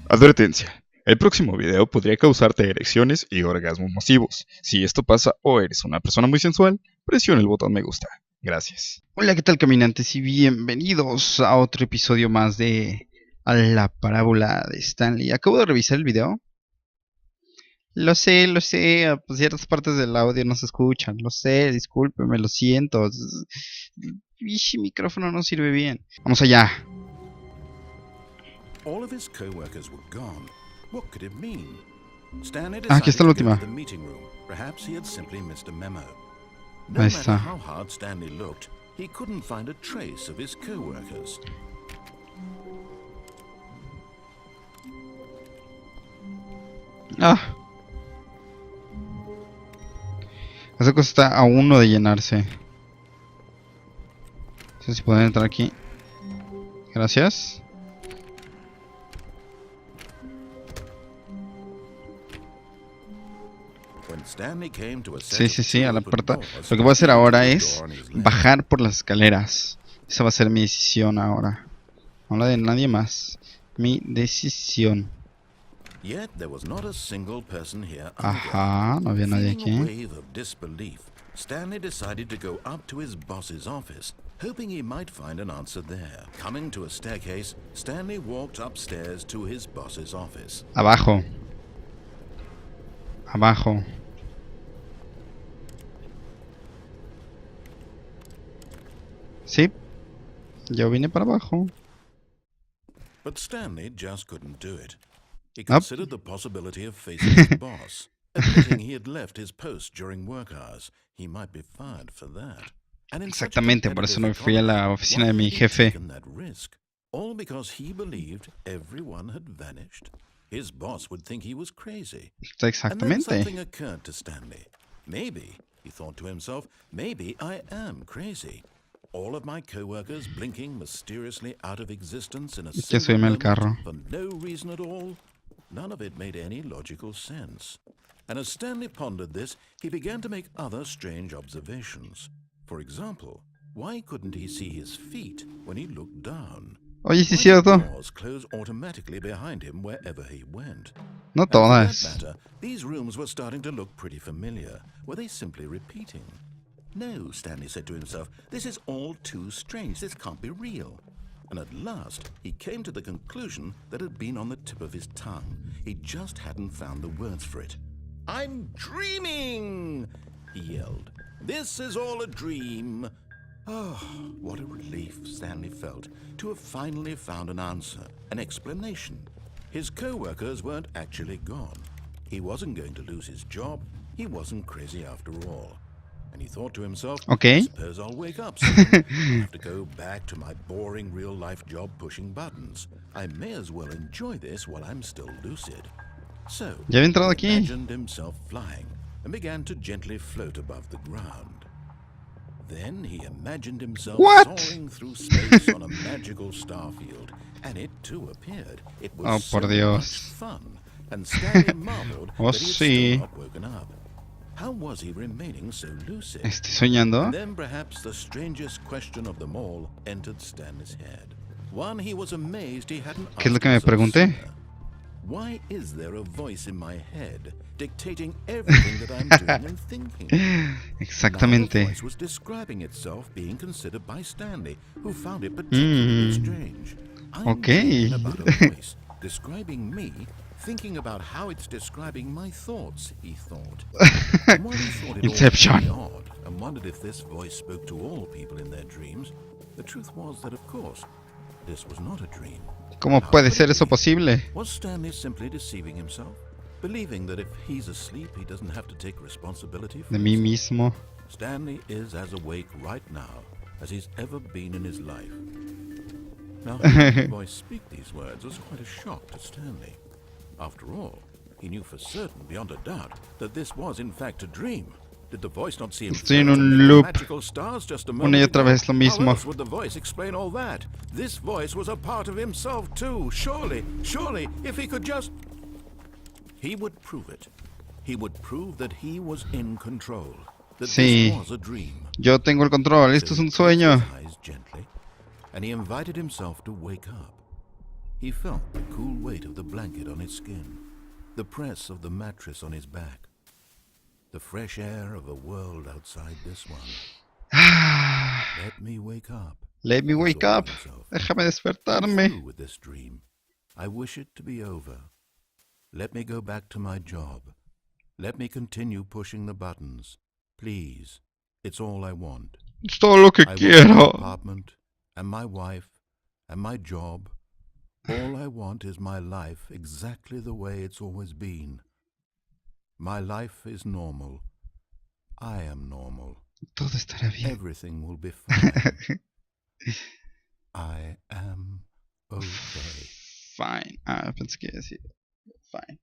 Advertencia. El próximo video podría causarte erecciones y orgasmos masivos. Si esto pasa o eres una persona muy sensual, presiona el botón me gusta. Gracias. Hola, ¿qué tal, caminantes? Y bienvenidos a otro episodio más de la parábola de Stanley. Acabo de revisar el video. Lo sé, ciertas partes del audio no se escuchan. Lo sé, discúlpeme, lo siento. Mi micrófono no sirve bien. Vamos allá. All of his co-workers were gone. What could it mean? Stanley Aquí está la decided to go última. to the meeting room. Perhaps he had simply missed a memo. Ahí No matter está. how hard Stanley looked, he couldn't find a trace of his co-workers. Ah. Esa cosa está a uno de llenarse. No sé si pueden entrar aquí. Gracias. When Stanley came to a set Sí, of a la two puerta. open doors, Lo que voy a hacer he ahora opened the es door on his left. bajar por las escaleras. Esa va a ser mi decisión ahora. No la de nadie más. Mi decisión. Yet there was not a single person here either. Ajá, no había nadie Feeling a aquí. wave of disbelief, Stanley decided to go up to his boss's office, hoping he might find an answer there. Coming to a staircase, Stanley walked upstairs to his boss's office. Abajo. Abajo. Sí. Yo vine para abajo. But Stanley just couldn't do it. He Nope. considered the possibility of facing his boss, admitting he had left his post during work hours. He might be fired for that. And in such a Exactamente, por eso no competitive fui a la economy, oficina why de mi had he jefe. taken that risk? All because he believed everyone had vanished. His boss would think he was crazy. And then Exactamente. something occurred to Stanley. Maybe, he thought to himself, maybe I am crazy. All of my co-workers blinking mysteriously out of existence in a Que single subirme al moment carro. for no reason at all. None of it made any logical sense. And as Stanley pondered this, he began to make other strange observations. For example, why couldn't he see his feet when he looked down? Oye, sí Why es cierto. did doors close automatically behind him wherever he went? No And for that todas. matter, these rooms were starting to look pretty familiar. Were they simply repeating? No, Stanley said to himself, this is all too strange. This can't be real. And at last, he came to the conclusion that had been on the tip of his tongue. He just hadn't found the words for it. I'm dreaming, he yelled. This is all a dream. Oh, what a relief Stanley felt to have finally found an answer, an explanation. His co-workers weren't actually gone. He wasn't going to lose his job. He wasn't crazy after all. And he thought to himself, Okay. I suppose I'll wake up soon. I'll have to go back to my boring real-life job pushing buttons. I may as well enjoy this while I'm still lucid. So, Ya había entrado he aquí. imagined himself flying and began to gently float above the ground. Then he imagined himself What? soaring through space on a magical starfield, and it too appeared. It was Oh, so por Dios. much fun, and Stanley marveled Oh, that he had sí. still not woken up. How was he remaining so lucid? Estoy soñando. And then perhaps the strangest question of them all entered Stanley's head. One he was amazed he hadn't ¿Qué es lo asked que me himself pregunté? sooner. Why is there a voice in my head dictating everything that I'm doing and thinking? Now the Exactamente. voice was describing itself being considered by Stanley, who found it particularly strange. I'm Okay. dreaming about a voice describing me, thinking about how it's describing my thoughts, he thought. And while he thought it all Inception. very odd and wondered if this voice spoke to all people in their dreams, the truth was that, of course, this was not a dream. ¿Cómo puede ser eso posible? Was Stanley simply deceiving himself? Believing that if he's asleep, he doesn't have to take responsibility for De mí himself? mismo. Stanley is as awake right now as he's ever been in his life. Now, hearing the voice speak these words was quite a shock to Stanley. After all, he knew for certain, beyond a doubt, that this was in fact a dream. Did the voice not see him Estoy en float un amid the loop. magical stars just a Una moment y otra ago? vez lo mismo. How else would the voice explain all that? This voice was a part of himself too. Surely, if he could just... He would prove it. He would prove that he was in control. That Sí. this was a dream. Yo tengo el control. Esto es un sueño. And he invited himself to wake up. He felt the cool weight of the blanket on his skin, the press of the mattress on his back, the fresh air of a world outside this one. Let me wake up. Let me wake up. Déjame despertarme. Through with this dream. I wish it to be over. Let me go back to my job. Let me continue pushing the buttons. Please. It's all I want. Es todo lo que I want quiero. my apartment and my wife and my job. All I want is my life exactly the way it's always been. My life is normal. I am normal. Todo estará bien. Everything will be fine. I am okay. Fine. Pensé que iba a decir fine.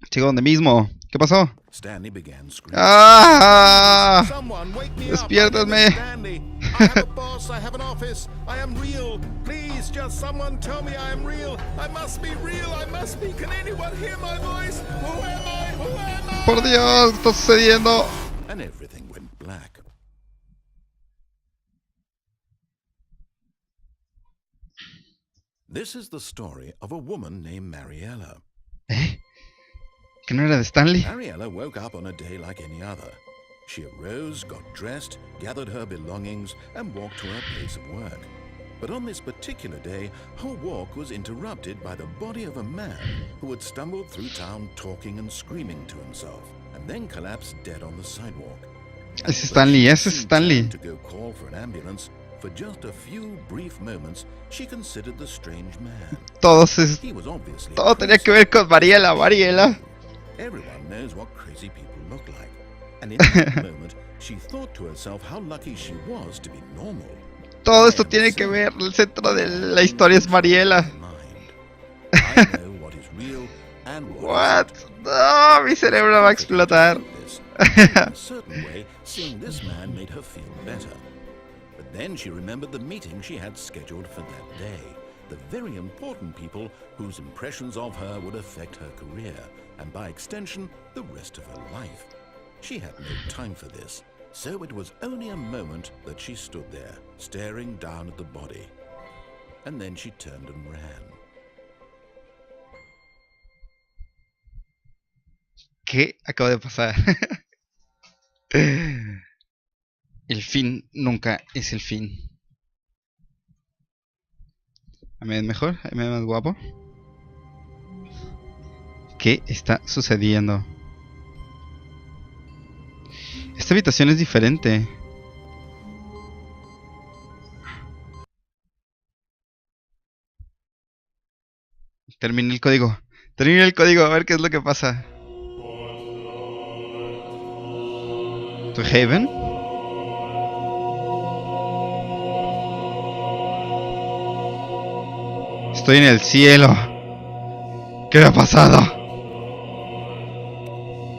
Sigo donde mismo. ¿Qué pasó? Stanley began screaming. ¡Ah! Someone wake me Despiértame. up. Stanley. I have a boss. I have an office. I am real. Please, just someone tell me I am real. I must be real. I must be. Can anyone hear my voice? Who am I? Who am I? Por Dios, está sucediendo. And everything went black. This is the story of a woman named Mariella. ¿Eh? ¿Que no era de Stanley? Mariella woke up on a day like any other. She arose, got dressed, gathered her belongings, and walked to her place of work. But on this particular day, her walk was interrupted by the body of a man who had stumbled through town talking and screaming to himself, and then collapsed dead on the sidewalk. Es Stanley, ese es Stanley. To go call for an ambulance, for just a few brief moments, she considered the strange man. Todo tenía que ver con Mariela. Everyone knows what crazy people look like. And in that moment, she thought to herself how lucky she was to be normal. Todo esto tiene que ver, el centro de la historia es Mariela. I know what is real and What? No, mi cerebro va a explotar. In a certain way, seeing this man made her feel better. But then she remembered the meeting she had scheduled for that day. The very important people whose impressions of her would affect her career, and by extension, the rest of her life. She had no time for this, so it was only a moment that she stood there, staring down at the body. And then she turned and ran. ¿Qué acaba de pasar? El fin nunca es el fin. ¿A mí es mejor? ¿A mí es más guapo? ¿Qué está sucediendo? Esta habitación es diferente. Terminé el código. Terminé el código, a ver qué es lo que pasa. ¿To Haven? Estoy en el cielo. ¿Qué me ha pasado?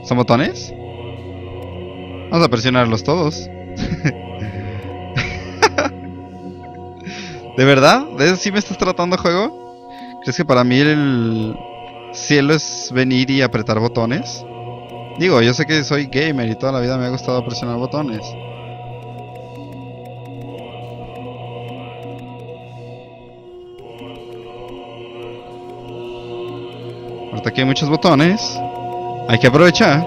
¿Son botones? Vamos a presionarlos todos. ¿De verdad? ¿De eso sí me estás tratando, juego? ¿Crees que para mí el cielo es venir y apretar botones? Digo, yo sé que soy gamer y toda la vida me ha gustado presionar botones. Ahorita aquí hay muchos botones. Hay que aprovechar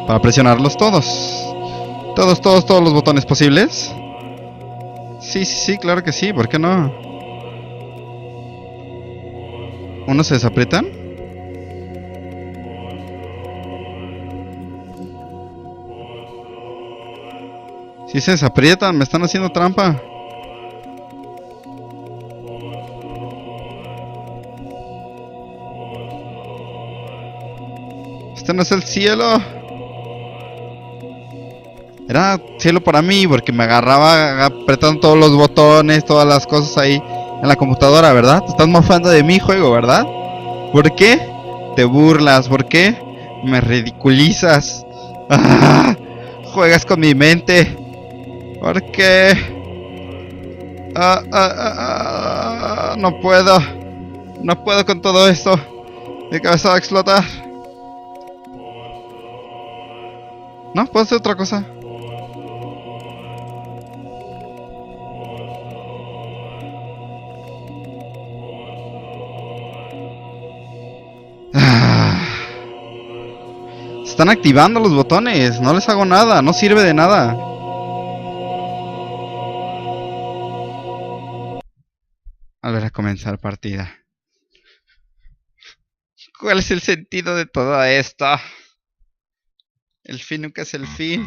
para presionarlos todos. Todos los botones posibles. Sí, claro que sí, ¿por qué no? ¿Unos se desaprietan? Sí se desaprietan, me están haciendo trampa. Este no es el cielo. Era cielo para mí porque me agarraba apretando todos los botones, todas las cosas ahí en la computadora, ¿verdad? Te estás mofando de mi juego, ¿verdad? ¿Por qué te burlas? ¿Por qué me ridiculizas? ¡Ah! Juegas con mi mente. ¿Por qué? No puedo. No puedo con todo esto. Mi cabeza va a explotar. No, puedo hacer otra cosa. están activando los botones. No les hago nada, no sirve de nada. Volver a comenzar partida. ¿Cuál es el sentido de todo esto? El fin nunca es el fin.